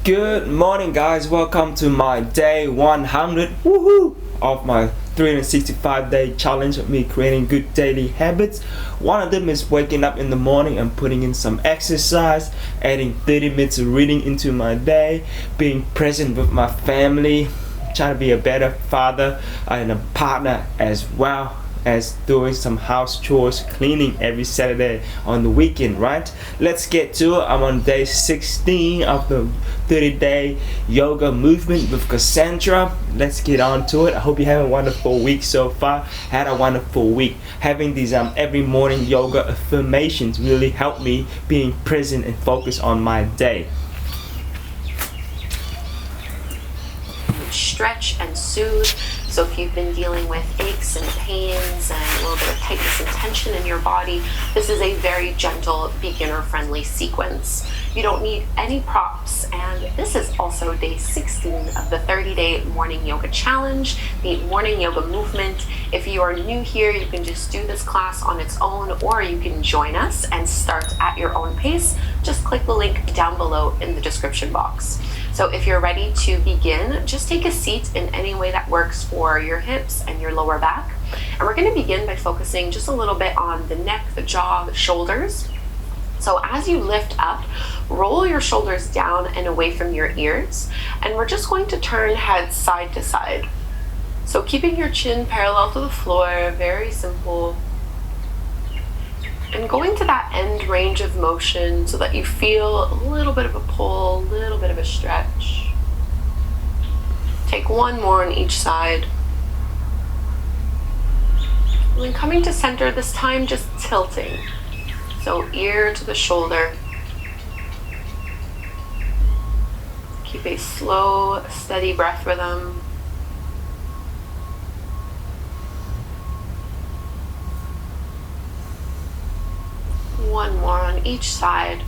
Good morning, guys. Welcome to my day 100 woohoo of my 365-day challenge of me creating good daily habits. One of them is waking up in the morning and putting in some exercise, adding 30 minutes of reading into my day, being present with my family, trying to be a better father and a partner, as well as doing some house chores, cleaning every Saturday on the weekend, right? Let's get to it. I'm on day 16 of the 30-day yoga movement with Kassandra. Let's get on to it. I hope you have a wonderful week so far. Had a wonderful week. Having these every morning yoga affirmations really helped me being present and focused on my day. Stretch and soothe. So if you've been dealing with aches and pains and a little bit of tightness and tension in your body, this is a very gentle, beginner-friendly sequence. You don't need any props, and this is also day 16 of the 30-day morning yoga challenge, the morning yoga movement. If you are new here, you can just do this class on its own, or you can join us and start at your own pace. Just click the link down below in the description box. So if you're ready to begin, just take a seat in any way that works for your hips and your lower back. And we're going to begin by focusing just a little bit on the neck, the jaw, the shoulders. So as you lift up, roll your shoulders down and away from your ears. And we're just going to turn head side to side. So keeping your chin parallel to the floor, very simple. And going to that end range of motion so that you feel a little bit of a pull, a little bit of a stretch. Take one more on each side. And then coming to center, this time just tilting. So ear to the shoulder. Keep a slow, steady breath rhythm. One more on each side.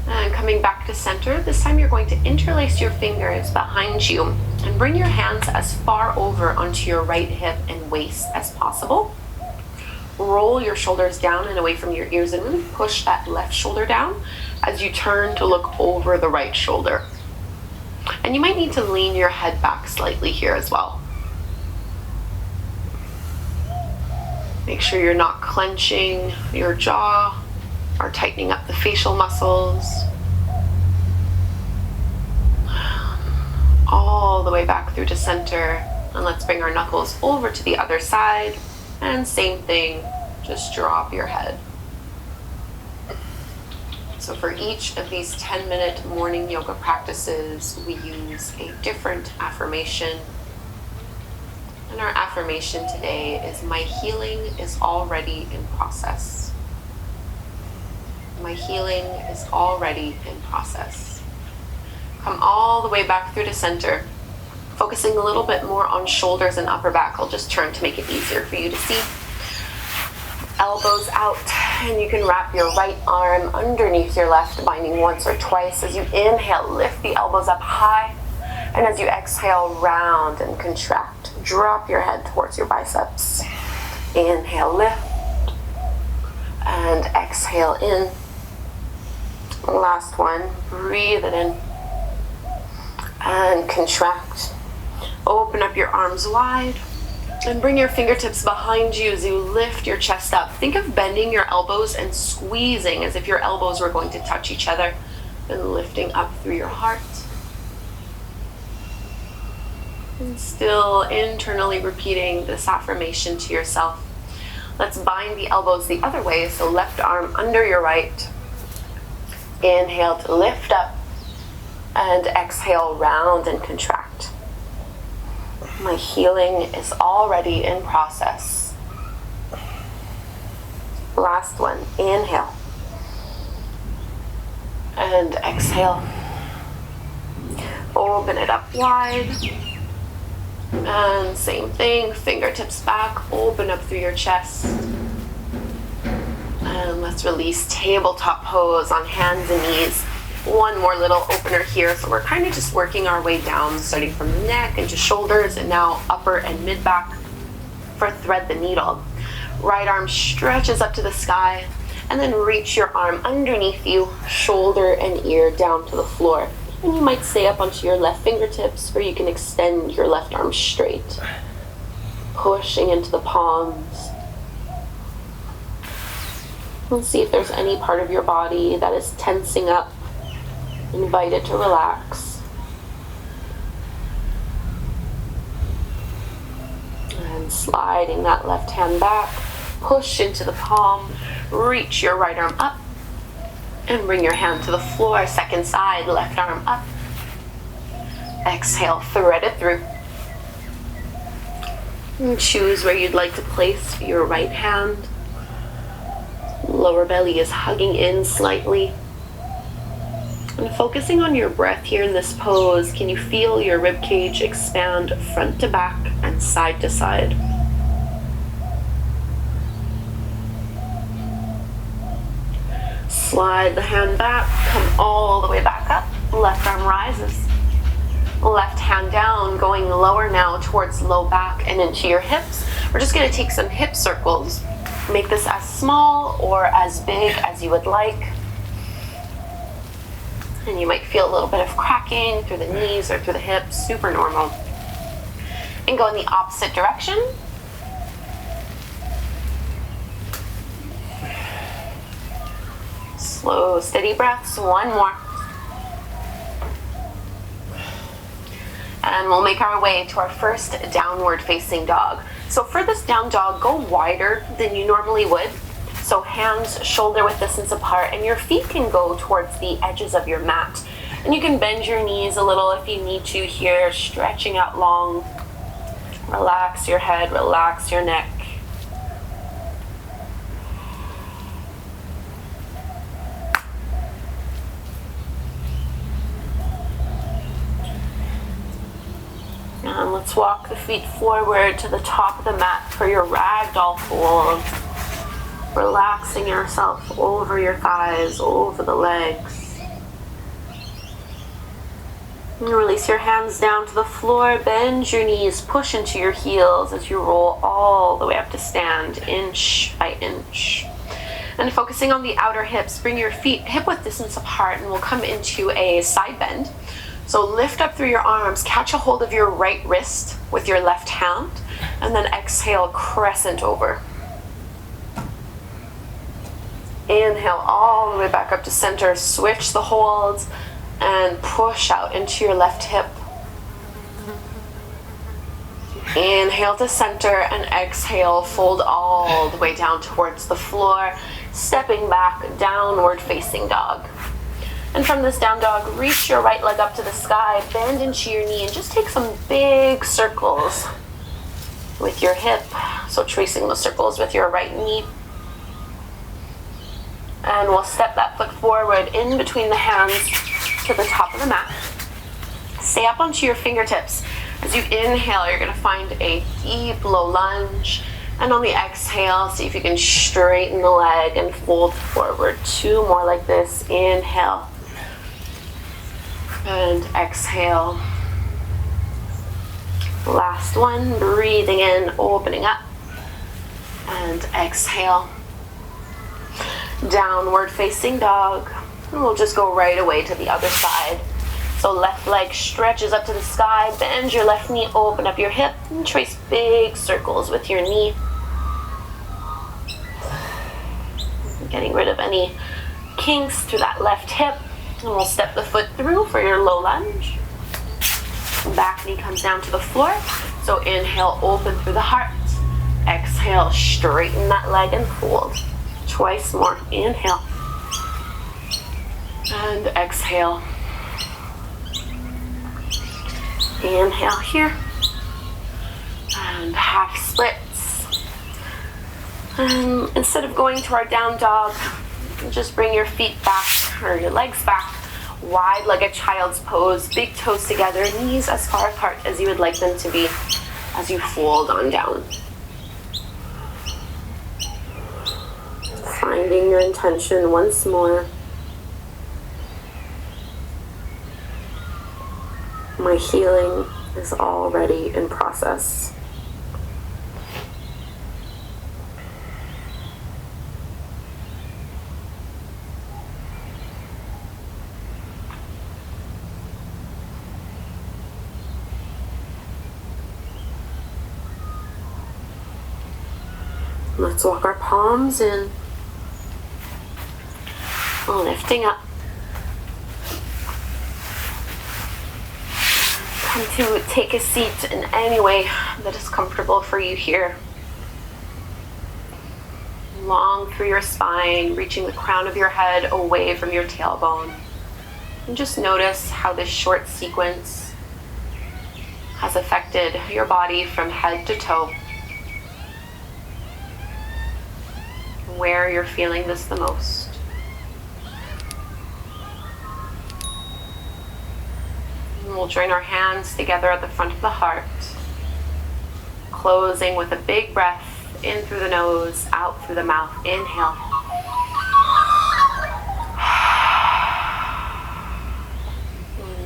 And coming back to center, this time you're going to interlace your fingers behind you and bring your hands as far over onto your right hip and waist as possible. Roll your shoulders down and away from your ears and really push that left shoulder down as you turn to look over the right shoulder. And you might need to lean your head back slightly here as well. Make sure you're not clenching your jaw or tightening up the facial muscles. All the way back through to center. And let's bring our knuckles over to the other side. And same thing, just drop your head. So for each of these 10-minute morning yoga practices, we use a different affirmation. And our affirmation today is, my healing is already in process. My healing is already in process. Come all the way back through to center, focusing a little bit more on shoulders and upper back. I'll just turn to make it easier for you to see. Elbows out, and you can wrap your right arm underneath your left, binding once or twice. As you inhale, lift the elbows up high. And as you exhale, round and contract. Drop your head towards your biceps. Inhale, lift. And exhale in. Last one. Breathe it in. And contract. Open up your arms wide. And bring your fingertips behind you as you lift your chest up. Think of bending your elbows and squeezing as if your elbows were going to touch each other. And lifting up through your heart. And still internally repeating this affirmation to yourself. Let's bind the elbows the other way. So left arm under your right. Inhale to lift up. And exhale, round and contract. My healing is already in process. Last one. Inhale. And exhale. Open it up wide. And same thing, fingertips back, open up through your chest. And let's release tabletop pose on hands and knees. One more little opener here. So we're kind of just working our way down, starting from the neck into shoulders and now upper and mid back for thread the needle. Right arm stretches up to the sky And then reach your arm underneath you, shoulder and ear down to the floor. And you might stay up onto your left fingertips, or you can extend your left arm straight, pushing into the palms. And see if there's any part of your body that is tensing up. Invite it to relax. And sliding that left hand back, push into the palm, reach your right arm up, and bring your hand to the floor. Second side, left arm up. Exhale, thread it through. And choose where you'd like to place your right hand. Lower belly is hugging in slightly. And focusing on your breath here in this pose, can you feel your rib cage expand front to back and side to side? Slide the hand back, come all the way back up. Left arm rises. Left hand down, going lower now towards low back and into your hips. We're just going to take some hip circles. Make this as small or as big as you would like. And you might feel a little bit of cracking through the knees or through the hips, super normal. And go in the opposite direction. Slow, steady breaths, one more. And we'll make our way to our first downward facing dog. So for this down dog, go wider than you normally would. So hands shoulder width distance apart, and your feet can go towards the edges of your mat. And you can bend your knees a little if you need to here, stretching out long. Relax your head, relax your neck. And let's walk the feet forward to the top of the mat for your ragdoll fold. Relaxing yourself over your thighs, over the legs. And release your hands down to the floor, bend your knees, push into your heels as you roll all the way up to stand, inch by inch. And focusing on the outer hips, bring your feet hip width distance apart, and we'll come into a side bend. So lift up through your arms, catch a hold of your right wrist with your left hand, and then exhale, crescent over. Inhale all the way back up to center, switch the holds, and push out into your left hip. Inhale to center, and exhale, fold all the way down towards the floor, stepping back, downward facing dog. And from this down dog, reach your right leg up to the sky, bend into your knee, and just take some big circles with your hip. So tracing those circles with your right knee. And we'll step that foot forward in between the hands to the top of the mat. Stay up onto your fingertips. As you inhale, you're going to find a deep low lunge. And on the exhale, see if you can straighten the leg and fold forward. Two more like this. Inhale. And exhale. Last one. Breathing in, opening up. And exhale. Downward facing dog. And we'll just go right away to the other side. So left leg stretches up to the sky, bend your left knee, open up your hip, and trace big circles with your knee. Getting rid of any kinks through that left hip. And we'll step the foot through for your low lunge. Back knee comes down to the floor. So inhale, open through the heart. Exhale, straighten that leg and fold. Twice more. Inhale. And exhale. Inhale here. And half splits. And instead of going to our down dog, just bring your feet back, or your legs back, wide like a child's pose, big toes together, knees as far apart as you would like them to be as you fold on down. Finding your intention once more. My healing is already in process. Let's walk our palms in. Lifting up. Come to take a seat in any way that is comfortable for you here. Long through your spine, reaching the crown of your head away from your tailbone. And just notice how this short sequence has affected your body from head to toe. Where you're feeling this the most. And we'll join our hands together at the front of the heart, closing with a big breath in through the nose, out through the mouth. Inhale.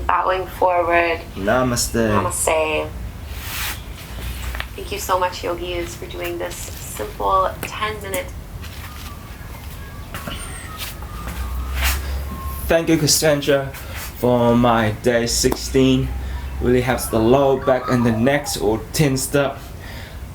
Bowing forward. Namaste. Namaste. Thank you so much, yogis, for doing this simple 10-minute. Thank you, Kassandra, for my day 16. Really helps the low back and the neck or tensed up.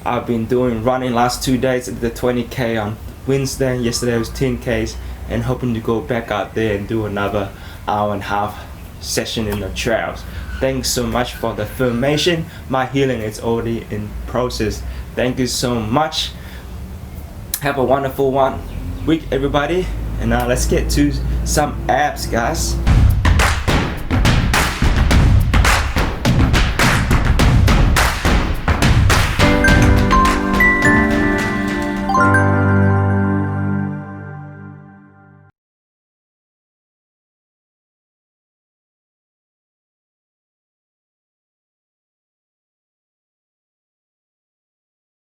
I've been doing running last 2 days at the 20k on Wednesday. Yesterday was 10k's, and hoping to go back out there and do another hour and a half session in the trails. Thanks so much for the information. My healing is already in process. Thank you so much. Have a wonderful week, everybody. And now let's get to some abs, guys.